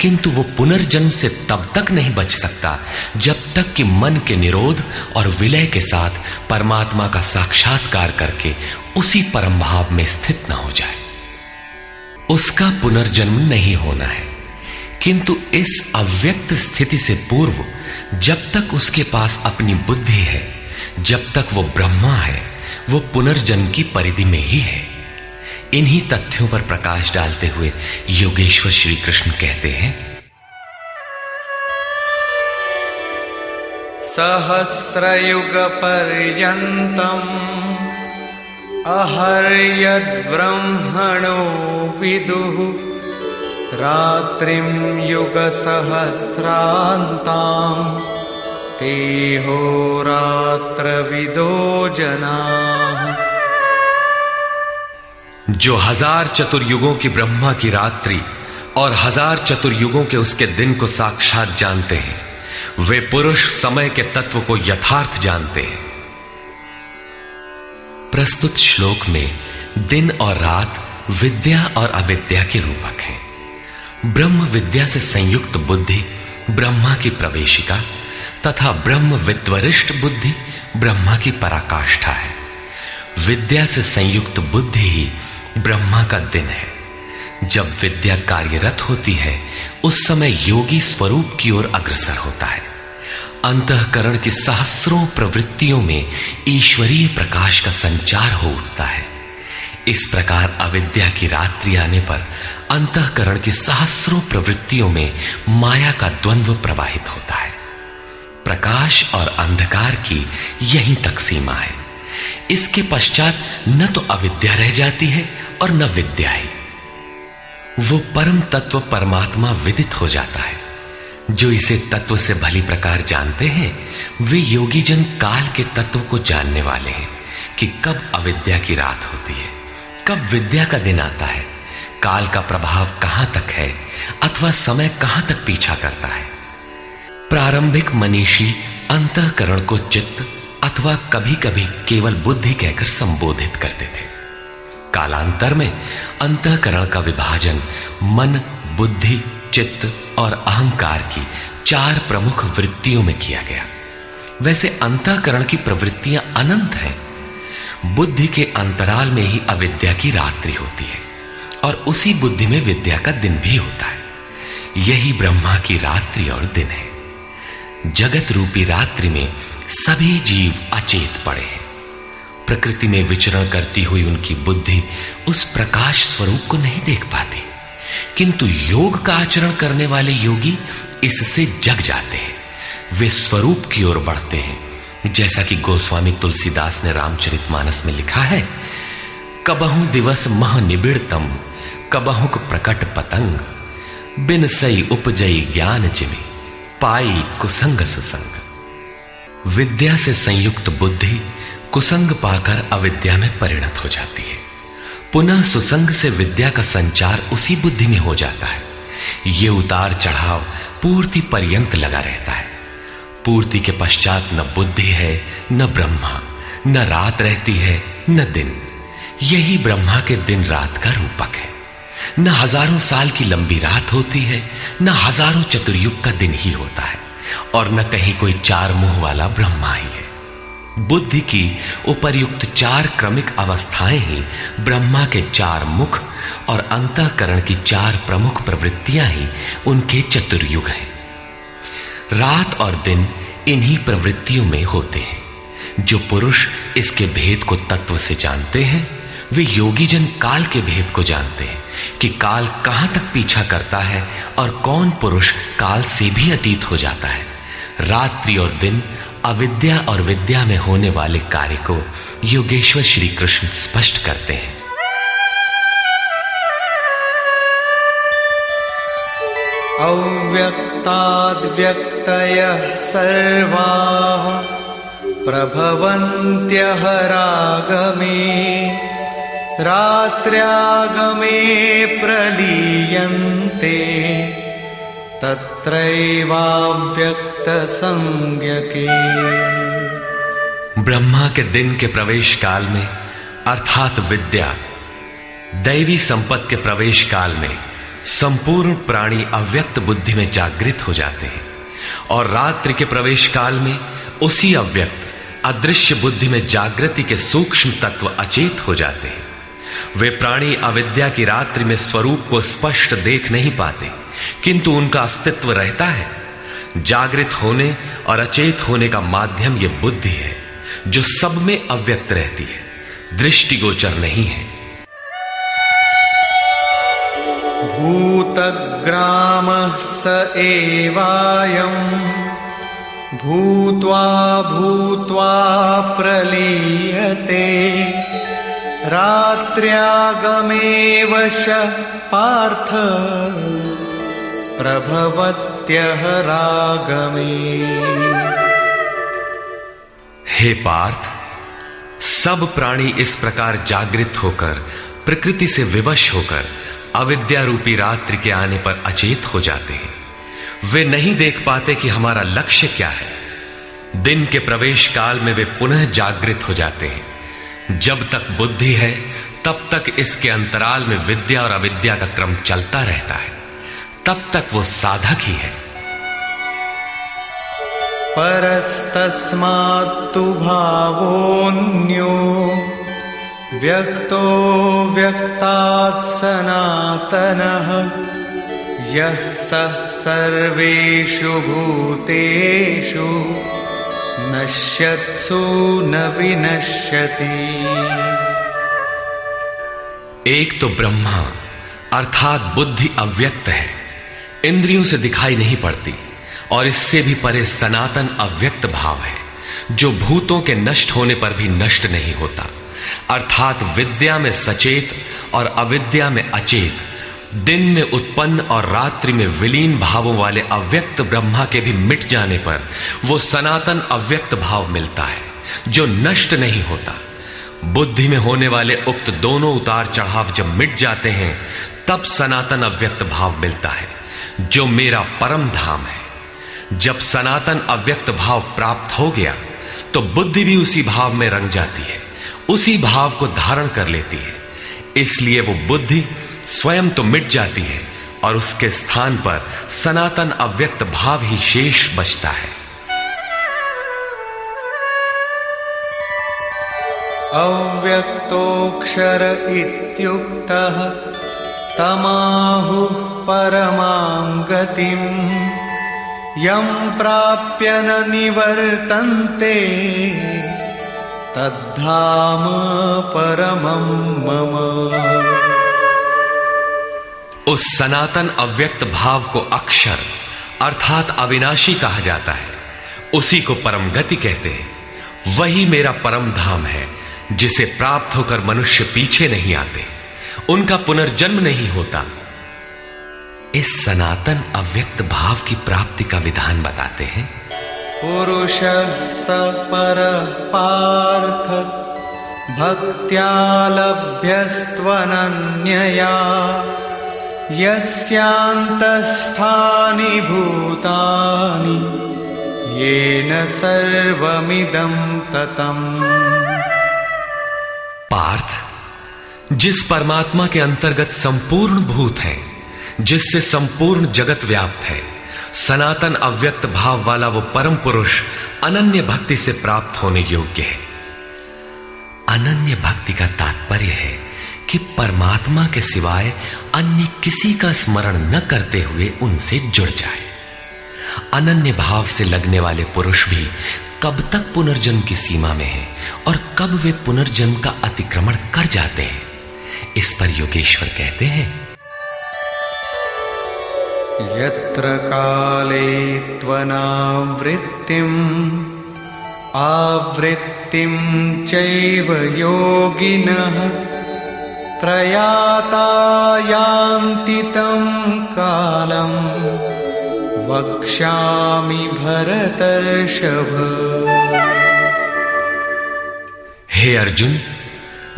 किंतु वो पुनर्जन्म से तब तक नहीं बच सकता जब तक कि मन के निरोध और विलय के साथ परमात्मा का साक्षात्कार करके उसी परम भाव में स्थित न हो जाए। उसका पुनर्जन्म नहीं होना है, किंतु इस अव्यक्त स्थिति से पूर्व जब तक उसके पास अपनी बुद्धि है, जब तक वो ब्रह्मा है, वो पुनर्जन्म की परिधि में ही है। इन्हीं तथ्यों पर प्रकाश डालते हुए योगेश्वर श्री कृष्ण कहते हैं, सहस्रयुग पर्यन्तम् अहर्यद् ब्रह्मणो विदुः रात्रिं युग सहस्रान्ताम् तेहोरात्रविदो जनाः। जो 1000 चतुर्युगों की ब्रह्मा की रात्रि और 1000 चतुर्युगों के उसके दिन को साक्षात जानते हैं, वे पुरुष समय के तत्व को यथार्थ जानते हैं। प्रस्तुत श्लोक में दिन और रात विद्या और अविद्या के रूपक हैं। ब्रह्म विद्या से संयुक्त बुद्धि ब्रह्मा की प्रवेशिका तथा ब्रह्म विद्वरिष्ठ बुद्धि ब्रह्मा की पराकाष्ठा है। विद्या से संयुक्त बुद्धि ही ब्रह्मा का दिन है। जब विद्या कार्यरत होती है उस समय योगी स्वरूप की ओर अग्रसर होता है। अंतःकरण की सहस्रों प्रवृत्तियों में ईश्वरीय प्रकाश का संचार हो उठता है। इस प्रकार अविद्या की रात्रि आने पर अंतःकरण की सहस्रों प्रवृत्तियों में माया का द्वंद्व प्रवाहित होता है। प्रकाश और अंधकार की यहीं तक सीमा है। इसके पश्चात न तो अविद्या रह जाती है और न विद्या ही। वो परम तत्व परमात्मा विदित हो जाता है। जो इसे तत्व से भली प्रकार जानते हैं वे योगी जन काल के तत्व को जानने वाले हैं कि कब अविद्या की रात होती है, कब विद्या का दिन आता है, काल का प्रभाव कहां तक है अथवा समय कहां तक पीछा करता है। प्रारंभिक मनीषी अंतःकरण को चित्त अथवा कभी कभी केवल बुद्धि कहकर संबोधित करते थे। कालांतर में अंतःकरण का विभाजन मन, बुद्धि, चित्त और अहंकार की 4 प्रमुख वृत्तियों में किया गया। वैसे अंतःकरण की प्रवृत्तियां अनंत हैं। बुद्धि के अंतराल में ही अविद्या की रात्रि होती है और उसी बुद्धि में विद्या का दिन भी होता है। यही ब्रह्मा की रात्रि और दिन है। जगत रूपी रात्रि में सभी जीव अचेत पड़े हैं। प्रकृति में विचरण करती हुई उनकी बुद्धि उस प्रकाश स्वरूप को नहीं देख पाती, किंतु योग का आचरण करने वाले योगी इससे जग जाते हैं। वे स्वरूप की ओर बढ़ते हैं। जैसा कि गोस्वामी तुलसीदास ने रामचरितमानस में लिखा है, कबहु दिवस मह निबिड़तम, कबहुक प्रकट पतंग, बिन सई उपजई ज्ञान जिमि, पाई कुसंग सुसंग। विद्या से संयुक्त बुद्धि कुसंग पाकर अविद्या में परिणत हो जाती है। पुनः सुसंग से विद्या का संचार उसी बुद्धि में हो जाता है। ये उतार चढ़ाव पूर्ति पर्यंत लगा रहता है। पूर्ति के पश्चात न बुद्धि है न ब्रह्मा, न रात रहती है न दिन। यही ब्रह्मा के दिन रात का रूपक है। न हजारों साल की लंबी रात होती है, न हजारों चतुर्युग का दिन ही होता है, और न कहीं कोई चार मुंह वाला ब्रह्मा ही है। बुद्धि की उपर्युक्त चार क्रमिक अवस्थाएं ही ब्रह्मा के चार मुख और अंतःकरण की चार प्रमुख प्रवृत्तियां ही उनके चतुर्युग हैं। रात और दिन इन्हीं प्रवृत्तियों में होते हैं। जो पुरुष इसके भेद को तत्व से जानते हैं, वे योगी जन काल के भेद को जानते हैं कि काल कहां तक पीछा करता है और कौन पुरुष काल से भी अतीत हो जाता है। रात्रि और दिन, अविद्या और विद्या में होने वाले कार्य को योगेश्वर श्री कृष्ण स्पष्ट करते हैं। अव्यक्ताद्व्यक्तयः सर्वाः प्रभवन्त्यः रागमे, रात्र्यागमे प्रलीयन्ते, तत्रैवाव्यक्त संज्ञके। ब्रह्मा के दिन के प्रवेश काल में अर्थात विद्या, दैवी संपत्ति के प्रवेश काल में संपूर्ण प्राणी अव्यक्त बुद्धि में जागृत हो जाते हैं, और रात्रि के प्रवेश काल में उसी अव्यक्त अदृश्य बुद्धि में जागृति के सूक्ष्म तत्व अचेत हो जाते हैं। वे प्राणी अविद्या की रात्रि में स्वरूप को स्पष्ट देख नहीं पाते, किंतु उनका अस्तित्व रहता है। जागृत होने और अचेत होने का माध्यम यह बुद्धि है, जो सब में अव्यक्त रहती है, दृष्टिगोचर नहीं है। भूतग्रामः स एवायम्, भूत्वा भूत्वा प्रलीयते, रात्र्यागमे वश पार्थ, प्रभवत्यः रागमे। हे पार्थ, सब प्राणी इस प्रकार जागृत होकर, प्रकृति से विवश होकर अविद्या रूपी रात्रि के आने पर अचेत हो जाते हैं। वे नहीं देख पाते कि हमारा लक्ष्य क्या है। दिन के प्रवेश काल में वे पुनः जागृत हो जाते हैं। जब तक बुद्धि है तब तक इसके अंतराल में विद्या और अविद्या का क्रम चलता रहता है, तब तक वो साधक ही है। परस्तस्मात्तु भावोऽन्यो, व्यक्तो व्यक्तात् सनातनः, यः सः सर्वेषु भूतेषु नश्यत्सु न विनश्यति। एक तो ब्रह्मा अर्थात बुद्धि अव्यक्त है, इंद्रियों से दिखाई नहीं पड़ती, और इससे भी परे सनातन अव्यक्त भाव है, जो भूतों के नष्ट होने पर भी नष्ट नहीं होता। अर्थात विद्या में सचेत और अविद्या में अचेत, दिन में उत्पन्न और रात्रि में विलीन भावों वाले अव्यक्त ब्रह्मा के भी मिट जाने पर वो सनातन अव्यक्त भाव मिलता है, जो नष्ट नहीं होता। बुद्धि में होने वाले उक्त दोनों उतार चढ़ाव जब मिट जाते हैं, तब सनातन अव्यक्त भाव मिलता है, जो मेरा परम धाम है। जब सनातन अव्यक्त भाव प्राप्त हो गया तो बुद्धि भी उसी भाव में रंग जाती है, उसी भाव को धारण कर लेती है। इसलिए वो बुद्धि स्वयं तो मिट जाती है और उसके स्थान पर सनातन अव्यक्त भाव ही शेष बचता है। अव्यक्तोऽक्षर इत्युक्तः तमाहुः परमां गतिम्, यं प्राप्य न निवर्तन्ते, तद्धाम परमं मम। उस सनातन अव्यक्त भाव को अक्षर अर्थात अविनाशी कहा जाता है, उसी को परम गति कहते हैं। वही मेरा परम धाम है, जिसे प्राप्त होकर मनुष्य पीछे नहीं आते, उनका पुनर्जन्म नहीं होता। इस सनातन अव्यक्त भाव की प्राप्ति का विधान बताते हैं। पुरुष स पर पार्थ भक्त्या लभ्यस्त्वनन्यया यस्यान्तस्थानि भूतानि येन सर्वमिदं ततम्। पार्थ, जिस परमात्मा के अंतर्गत संपूर्ण भूत है, जिससे संपूर्ण जगत व्याप्त है, सनातन अव्यक्त भाव वाला वो परम पुरुष अनन्य भक्ति से प्राप्त होने योग्य है। अनन्य भक्ति का तात्पर्य है कि परमात्मा के सिवाय अन्य किसी का स्मरण न करते हुए उनसे जुड़ जाए। अनन्य भाव से लगने वाले पुरुष भी कब तक पुनर्जन्म की सीमा में हैं और कब वे पुनर्जन्म का अतिक्रमण कर जाते हैं, इस पर योगेश्वर कहते हैं। यत्र काले त्वनावृत्तिम् आवृत्तिं चैव योगिनः प्रयाता यान्ति तं कालं वक्ष्यामि भरतर्षभ। हे अर्जुन,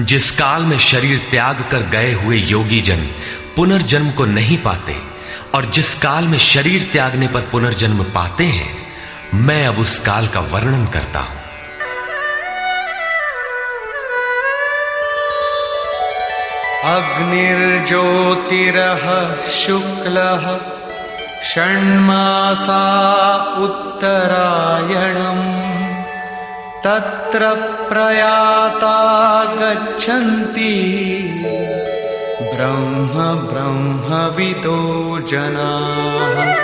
जिस काल में शरीर त्याग कर गए हुए योगी जन पुनर्जन्म को नहीं पाते और जिस काल में शरीर त्यागने पर पुनर्जन्म पाते हैं, मैं अब उस काल का वर्णन करता हूं। अग्निर्ज्योतिरः शुक्लः षण्मासा उत्तरायणम् तत्र प्रयाता गच्छन्ति ब्रह्मविदो जनाः।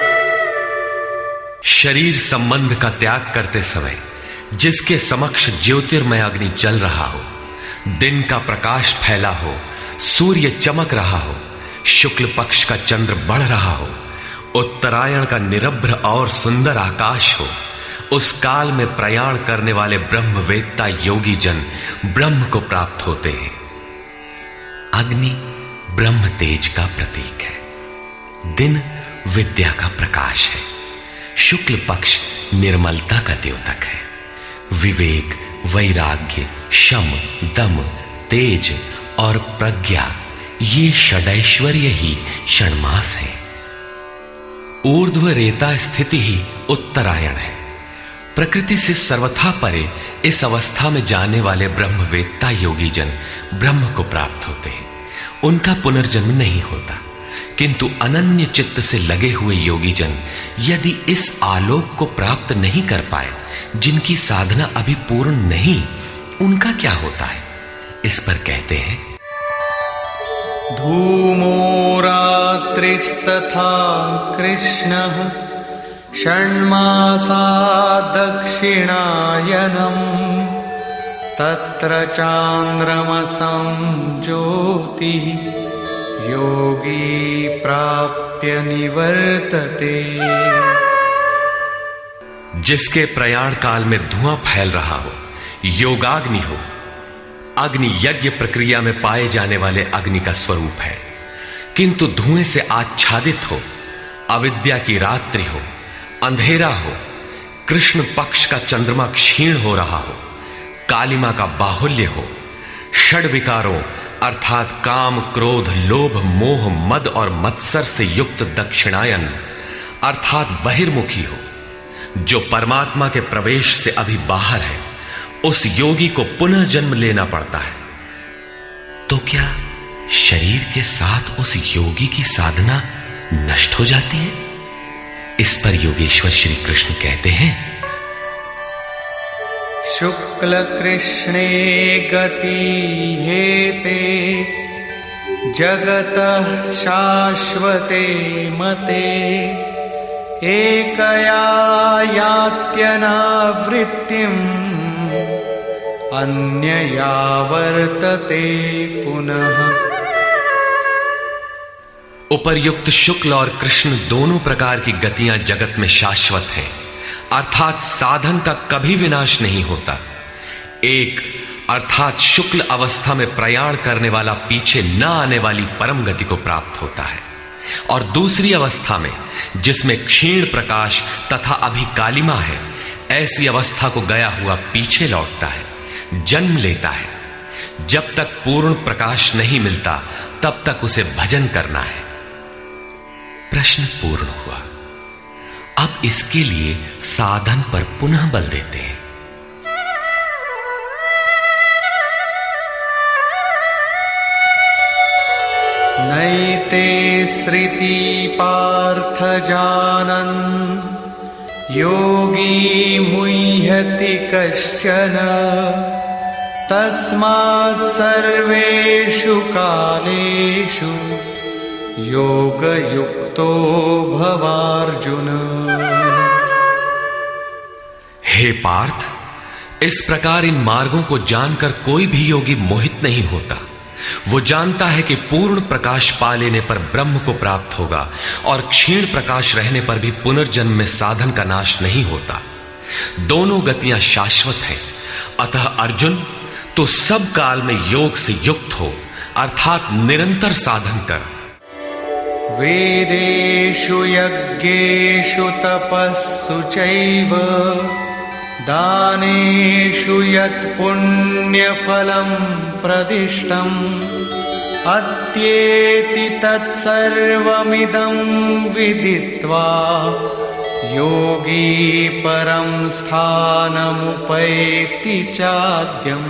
शरीर संबंध का त्याग करते समय जिसके समक्ष ज्योतिर्मय अग्नि जल रहा हो, दिन का प्रकाश फैला हो, सूर्य चमक रहा हो, शुक्ल पक्ष का चंद्र बढ़ रहा हो, उत्तरायण का निरभ्र और सुंदर आकाश हो, उस काल में प्रयाण करने वाले ब्रह्मवेत्ता योगी जन ब्रह्म को प्राप्त होते हैं। अग्नि ब्रह्म तेज का प्रतीक है, दिन विद्या का प्रकाश है, शुक्ल पक्ष निर्मलता का द्योतक है, विवेक, वैराग्य, शम, दम, तेज और प्रज्ञा ये षडैश्वर्य ही षण्मास है। ऊर्ध्व रेता स्थिति ही उत्तरायण है। प्रकृति से सर्वथा परे इस अवस्था में जाने वाले ब्रह्मवेत्ता योगी जन ब्रह्म को प्राप्त होते हैं। उनका पुनर्जन्म नहीं होता, किंतु अनन्य चित्त से लगे हुए योगी जन यदि इस आलोक को प्राप्त नहीं कर पाए, जिनकी साधना अभी पूर्ण नहीं, उनका क्या होता है, इस पर कहते हैं। धूमो रात्रिस्तथा कृष्णः षण्मासा दक्षिणायनम् तत्र चान्द्रमसं ज्योतिः योगी प्राप्य निवर्तते। जिसके प्रयाण काल में धुआं फैल रहा हो, योगाग्नि हो। अग्नि यज्ञ प्रक्रिया में पाए जाने वाले अग्नि का स्वरूप है, किंतु धुएं से आच्छादित हो, अविद्या की रात्रि हो, अंधेरा हो, कृष्ण पक्ष का चंद्रमा क्षीण हो रहा हो, कालिमा का बाहुल्य हो, षड विकारों अर्थात काम, क्रोध, लोभ, मोह, मद और मत्सर से युक्त दक्षिणायन अर्थात बहिर्मुखी हो, जो परमात्मा के प्रवेश से अभी बाहर है, उस योगी को पुनः जन्म लेना पड़ता है। तो क्या शरीर के साथ उस योगी की साधना नष्ट हो जाती है? इस पर योगेश्वर श्री कृष्ण कहते हैं। शुक्ल कृष्णे गति हेते जगतः शाश्वते मते एकया यात्यनावृत्तिम् अन्यया वर्तते पुनः। उपर्युक्त शुक्ल और कृष्ण दोनों प्रकार की गतियां जगत में शाश्वत हैं, अर्थात साधन का कभी विनाश नहीं होता। एक अर्थात शुक्ल अवस्था में प्रयाण करने वाला पीछे न आने वाली परम गति को प्राप्त होता है, और दूसरी अवस्था में जिसमें क्षीण प्रकाश तथा अभी कालिमा है, ऐसी अवस्था को गया हुआ पीछे लौटता है, जन्म लेता है। जब तक पूर्ण प्रकाश नहीं मिलता तब तक उसे भजन करना है। प्रश्न पूर्ण हुआ। अब इसके लिए साधन पर पुनः बल देते हैं। नैते श्रुति पार्थ जानन् योगी मुह्यति कश्चन तस्मात् सर्वेषु कालेषु योगयुक्तो भवार्जुन। हे पार्थ, इस प्रकार इन मार्गों को जानकर कोई भी योगी मोहित नहीं होता। वो जानता है कि पूर्ण प्रकाश पा लेने पर ब्रह्म को प्राप्त होगा और क्षीण प्रकाश रहने पर भी पुनर्जन्म में साधन का नाश नहीं होता। दोनों गतियां शाश्वत हैं। अतः अर्जुन, तो सब काल में योग से युक्त हो, अर्थात निरंतर साधन कर। वेदेषु यज्ञेषु तपस्सु चैव दानेषु यत् पुण्यफलं प्रदिष्टम् अत्येति तत्सर्वमिदं विदित्वा योगी परं स्थानमुपैति चाद्यम्।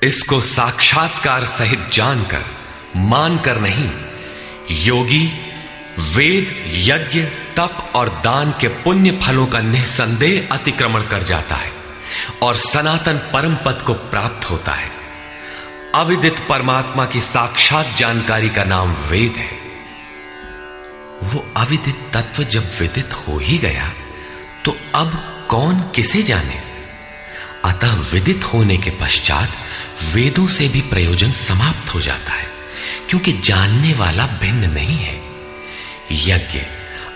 इसको साक्षात्कार सहित जानकर, मानकर नहीं, योगी वेद, यज्ञ, तप और दान के पुण्य फलों का निसंदेह अतिक्रमण कर जाता है और सनातन परम पद को प्राप्त होता है। अविदित परमात्मा की साक्षात जानकारी का नाम वेद है। वो अविदित तत्व जब विदित हो ही गया तो अब कौन किसे जाने। अतः विदित होने के पश्चात वेदों से भी प्रयोजन समाप्त हो जाता है, क्योंकि जानने वाला भिन्न नहीं है। यज्ञ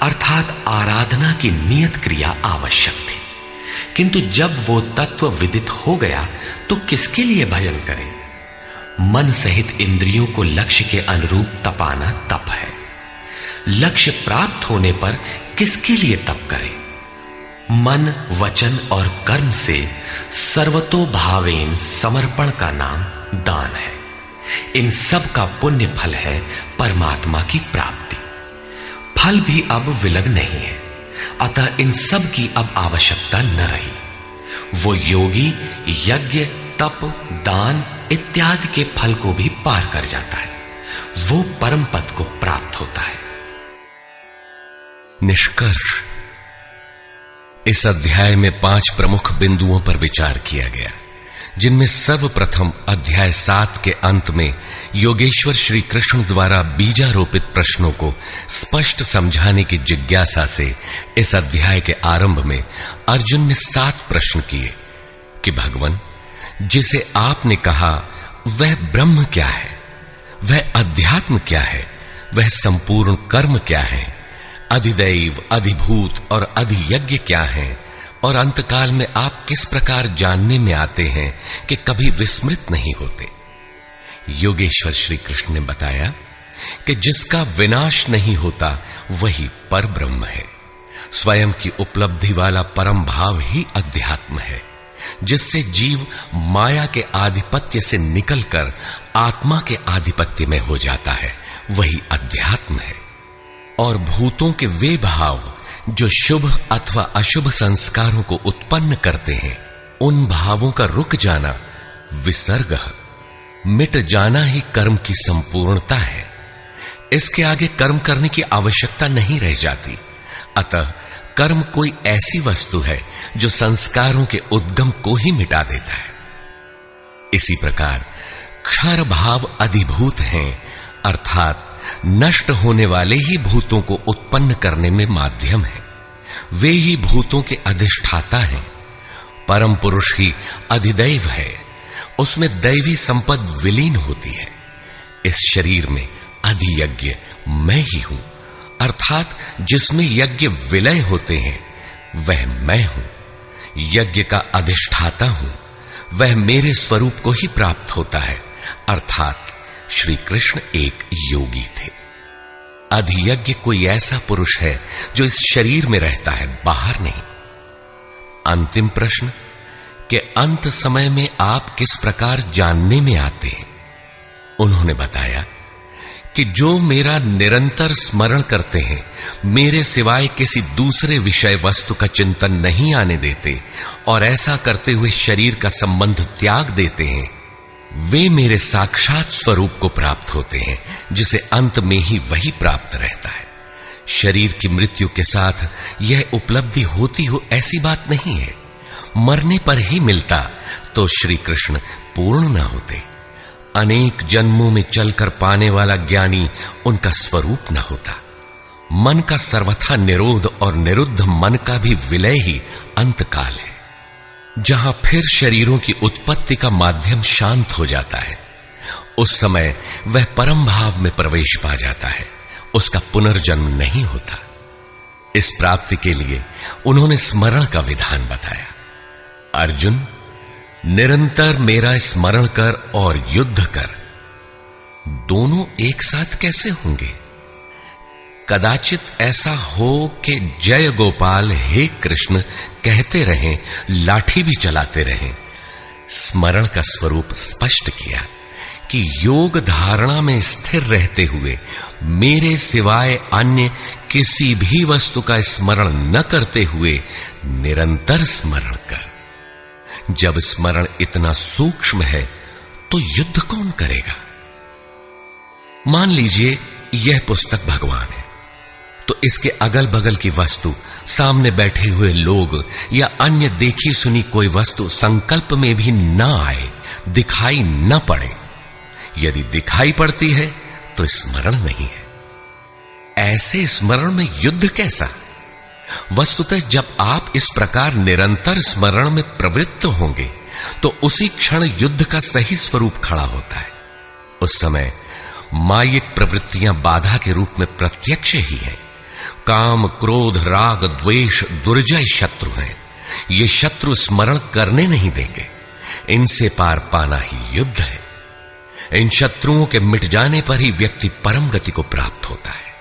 अर्थात आराधना की नियत क्रिया आवश्यक थी, किंतु जब वो तत्व विदित हो गया तो किसके लिए भजन करें। मन सहित इंद्रियों को लक्ष्य के अनुरूप तपाना तप है। लक्ष्य प्राप्त होने पर किसके लिए तप करें। मन, वचन और कर्म से सर्वतोभावेन समर्पण का नाम दान है। इन सब का पुण्य फल है परमात्मा की प्राप्ति। फल भी अब विलग नहीं है, अतः इन सब की अब आवश्यकता न रही। वो योगी यज्ञ, तप, दान इत्यादि के फल को भी पार कर जाता है। वो परम पद को प्राप्त होता है। निष्कर्ष, इस अध्याय में 5 प्रमुख बिंदुओं पर विचार किया गया, जिनमें सर्वप्रथम अध्याय 7 के अंत में योगेश्वर श्री कृष्ण द्वारा बीजारोपित प्रश्नों को स्पष्ट समझाने की जिज्ञासा से इस अध्याय के आरंभ में अर्जुन ने 7 प्रश्न किए कि भगवान, जिसे आपने कहा वह ब्रह्म क्या है, वह अध्यात्म क्या है, वह संपूर्ण कर्म क्या है, अधिदैव, अधिभूत और अधियज्ञ क्या है, और अंतकाल में आप किस प्रकार जानने में आते हैं कि कभी विस्मृत नहीं होते। योगेश्वर श्री कृष्ण ने बताया कि जिसका विनाश नहीं होता वही पर ब्रह्म है। स्वयं की उपलब्धि वाला परम भाव ही अध्यात्म है, जिससे जीव माया के आधिपत्य से निकलकर आत्मा के आधिपत्य में हो जाता है, वही अध्यात्म है। और भूतों के वे भाव जो शुभ अथवा अशुभ संस्कारों को उत्पन्न करते हैं, उन भावों का रुक जाना विसर्ग, मिट जाना ही कर्म की संपूर्णता है। इसके आगे कर्म करने की आवश्यकता नहीं रह जाती। अतः कर्म कोई ऐसी वस्तु है जो संस्कारों के उद्गम को ही मिटा देता है। इसी प्रकार क्षर भाव अधिभूत हैं, अर्थात नष्ट होने वाले ही भूतों को उत्पन्न करने में माध्यम है। वे ही भूतों के अधिष्ठाता हैं। परम पुरुष ही अधिदैव है, उसमें दैवी संपद विलीन होती है। इस शरीर में अधियज्ञ मैं ही हूं, अर्थात जिसमें यज्ञ विलय होते हैं वह मैं हूं। यज्ञ का अधिष्ठाता हूं, वह मेरे स्वरूप को ही प्राप्त होता है, अर्थात श्री कृष्ण एक योगी थे। अधियज्ञ कोई ऐसा पुरुष है जो इस शरीर में रहता है, बाहर नहीं। अंतिम प्रश्न कि अंत समय में आप किस प्रकार जानने में आते हैं। उन्होंने बताया कि जो मेरा निरंतर स्मरण करते हैं, मेरे सिवाय किसी दूसरे विषय वस्तु का चिंतन नहीं आने देते और ऐसा करते हुए शरीर का संबंध त्याग देते हैं, वे मेरे साक्षात स्वरूप को प्राप्त होते हैं, जिसे अंत में ही वही प्राप्त रहता है। शरीर की मृत्यु के साथ यह उपलब्धि होती हो ऐसी बात नहीं है। मरने पर ही मिलता तो श्री कृष्ण पूर्ण न होते। अनेक जन्मों में चलकर पाने वाला ज्ञानी उनका स्वरूप न होता। मन का सर्वथा निरोध और निरुद्ध मन का भी विलय ही अंतकाल है, जहां फिर शरीरों की उत्पत्ति का माध्यम शांत हो जाता है। उस समय वह परम भाव में प्रवेश पा जाता है, उसका पुनर्जन्म नहीं होता। इस प्राप्ति के लिए उन्होंने स्मरण का विधान बताया। अर्जुन, निरंतर मेरा स्मरण कर और युद्ध कर, दोनों एक साथ कैसे होंगे? कदाचित ऐसा हो कि जय गोपाल हे कृष्ण कहते रहें, लाठी भी चलाते रहें। स्मरण का स्वरूप स्पष्ट किया कि योग धारणा में स्थिर रहते हुए मेरे सिवाय अन्य किसी भी वस्तु का स्मरण न करते हुए निरंतर स्मरण कर। जब स्मरण इतना सूक्ष्म है तो युद्ध कौन करेगा? मान लीजिए यह पुस्तक भगवान है, तो इसके अगल बगल की वस्तु, सामने बैठे हुए लोग या अन्य देखी सुनी कोई वस्तु संकल्प में भी न आए, दिखाई न पड़े। यदि दिखाई पड़ती है तो स्मरण नहीं है। ऐसे स्मरण में युद्ध कैसा? वस्तुतः जब आप इस प्रकार निरंतर स्मरण में प्रवृत्त होंगे तो उसी क्षण युद्ध का सही स्वरूप खड़ा होता है। उस समय मायिक प्रवृत्तियां बाधा के रूप में प्रत्यक्ष ही है। काम, क्रोध, राग, द्वेष दुर्जय शत्रु हैं। ये शत्रु स्मरण करने नहीं देंगे। इनसे पार पाना ही युद्ध है। इन शत्रुओं के मिट जाने पर ही व्यक्ति परम गति को प्राप्त होता है।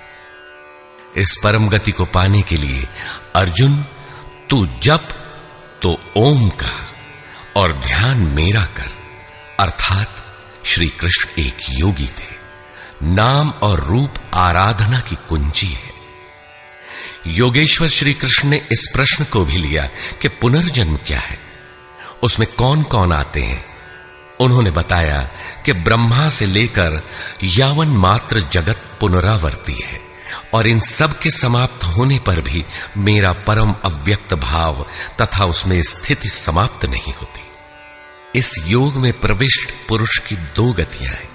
इस परम गति को पाने के लिए अर्जुन, तू जप तो ओम का और ध्यान मेरा कर। अर्थात श्री कृष्ण एक योगी थे। नाम और रूप आराधना की कुंजी है। योगेश्वर श्री कृष्ण ने इस प्रश्न को भी लिया कि पुनर्जन्म क्या है, उसमें कौन कौन आते हैं। उन्होंने बताया कि ब्रह्मा से लेकर यावन मात्र जगत पुनरावर्ती है और इन सब के समाप्त होने पर भी मेरा परम अव्यक्त भाव तथा उसमें स्थिति समाप्त नहीं होती। इस योग में प्रविष्ट पुरुष की दो गतियां हैं।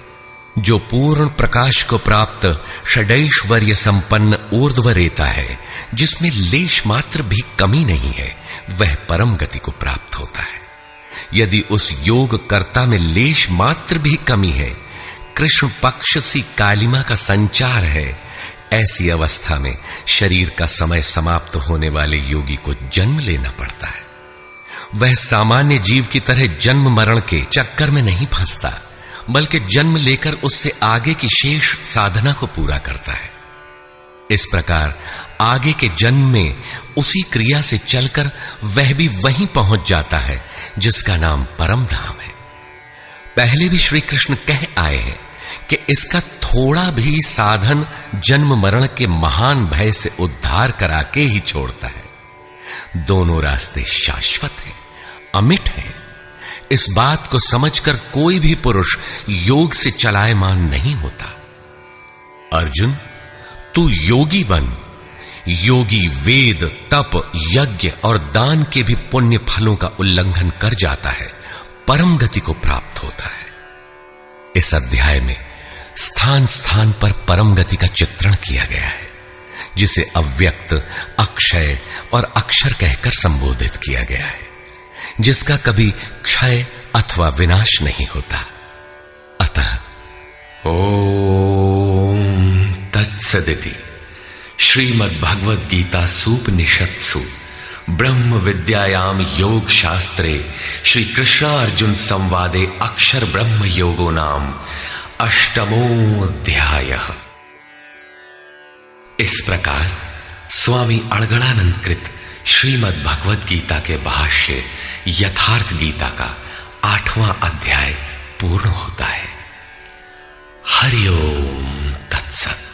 जो पूर्ण प्रकाश को प्राप्त षडैश्वर्य संपन्न ऊर्ध्वरेता है, जिसमें लेश मात्र भी कमी नहीं है, वह परम गति को प्राप्त होता है। यदि उस योग कर्ता में लेश मात्र भी कमी है, कृष्ण पक्ष सी कालिमा का संचार है, ऐसी अवस्था में शरीर का समय समाप्त होने वाले योगी को जन्म लेना पड़ता है। वह सामान्य जीव की तरह जन्म मरण के चक्कर में नहीं फंसता, बल्कि जन्म लेकर उससे आगे की शेष साधना को पूरा करता है। इस प्रकार आगे के जन्म में उसी क्रिया से चलकर वह भी वहीं पहुंच जाता है जिसका नाम परम धाम है। पहले भी श्री कृष्ण कह आए हैं कि इसका थोड़ा भी साधन जन्म मरण के महान भय से उद्धार करा के ही छोड़ता है। दोनों रास्ते शाश्वत हैं, अमिट हैं। इस बात को समझकर कोई भी पुरुष योग से चलायमान नहीं होता। अर्जुन, तू योगी बन। योगी वेद, तप, यज्ञ और दान के भी पुण्य फलों का उल्लंघन कर जाता है, परम गति को प्राप्त होता है। इस अध्याय में स्थान स्थान पर परम गति का चित्रण किया गया है, जिसे अव्यक्त, अक्षय और अक्षर कहकर संबोधित किया गया है, जिसका कभी क्षय अथवा विनाश नहीं होता। अतः ओम तत्सदिति श्रीमद् भगवद गीता सूपनिषत्सु ब्रह्म विद्यायाम योग शास्त्रे श्री कृष्णार्जुन संवादे अक्षर ब्रह्म योगो नाम अष्टमोऽध्यायः। इस प्रकार स्वामी अड़गड़ानंद कृत श्रीमद् भगवद गीता के भाष्य यथार्थ गीता का 8वां अध्याय पूर्ण होता है। हरि ओम तत्सत।